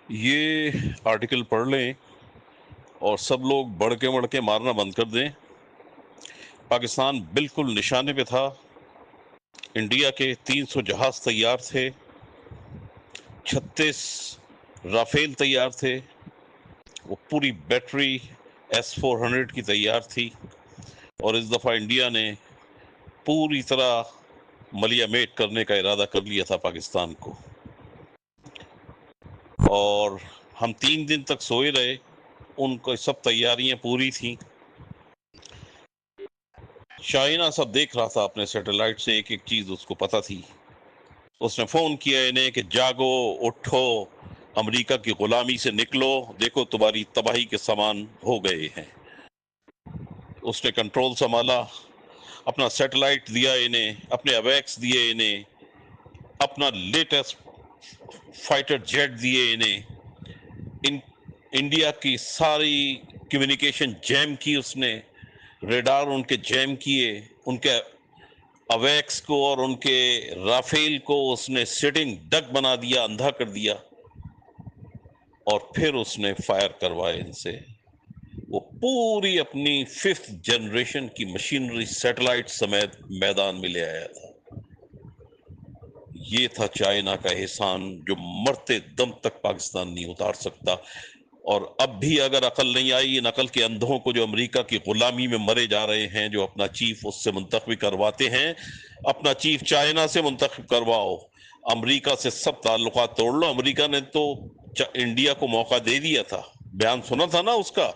یہ آرٹیکل پڑھ لیں اور سب لوگ بڑھ کے مارنا بند کر دیں۔ پاکستان بالکل نشانے پہ تھا۔ انڈیا کے 300 جہاز تیار تھے، 36 رافیل تیار تھے، وہ پوری بیٹری S-400 کی تیار تھی، اور اس دفعہ انڈیا نے پوری طرح ملیا میٹ کرنے کا ارادہ کر لیا تھا پاکستان کو، اور ہم 3 دن تک سوئے رہے۔ ان کو سب تیاریاں پوری تھیں۔ چائنا سب دیکھ رہا تھا اپنے سیٹلائٹ سے، ایک ایک چیز اس کو پتہ تھی۔ اس نے فون کیا انہیں کہ جاگو، اٹھو، امریکہ کی غلامی سے نکلو، دیکھو تمہاری تباہی کے سامان ہو گئے ہیں۔ اس نے کنٹرول سنبھالا، اپنا سیٹلائٹ دیا انہیں، اپنے اویکس دیے انہیں، اپنا لیٹسٹ فائٹر جیٹ دیے انہیں، انڈیا کی ساری کمیونیکیشن جیم کی اس نے، ریڈار ان کے جیم کیے، ان کے اویکس کو اور ان کے رافیل کو اس نے سٹنگ ڈک بنا دیا، اندھا کر دیا، اور پھر اس نے فائر کروائے ان سے۔ وہ پوری اپنی 5th جنریشن کی مشینری سیٹلائٹ سمیت میدان میں لے آیا تھا۔ یہ تھا چائنا کا احسان جو مرتے دم تک پاکستان نہیں اتار سکتا۔ اور اب بھی اگر عقل نہیں آئی ان عقل کے اندھوں کو جو امریکہ کی غلامی میں مرے جا رہے ہیں، جو اپنا چیف اس سے منتخب کرواتے ہیں، اپنا چیف چائنا سے منتخب کرواؤ، امریکہ سے سب تعلقات توڑ لو۔ امریکہ نے تو انڈیا کو موقع دے دیا تھا، بیان سنا تھا نا اس کا۔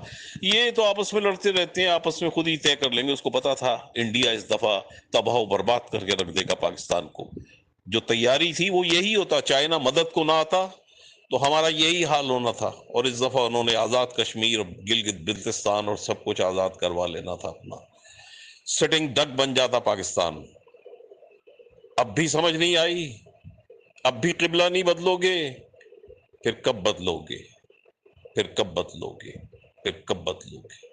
یہ تو آپس میں لڑتے رہتے ہیں، آپس میں خود ہی طے کر لیں گے۔ اس کو پتا تھا انڈیا اس دفعہ تباہ و برباد کر کے رکھ دے گا پاکستان کو۔ جو تیاری تھی وہ یہی ہوتا، چائنا مدد کو نہ آتا تو ہمارا یہی حال ہونا تھا، اور اس دفعہ انہوں نے آزاد کشمیر، گلگت بلتستان اور سب کچھ آزاد کروا لینا تھا اپنا۔ سٹنگ ڈک بن جاتا پاکستان۔ اب بھی سمجھ نہیں آئی؟ اب بھی قبلہ نہیں بدلو گے؟ پھر کب بدلو گے؟ پھر کب بدلو گے؟ پھر کب بدلو گے؟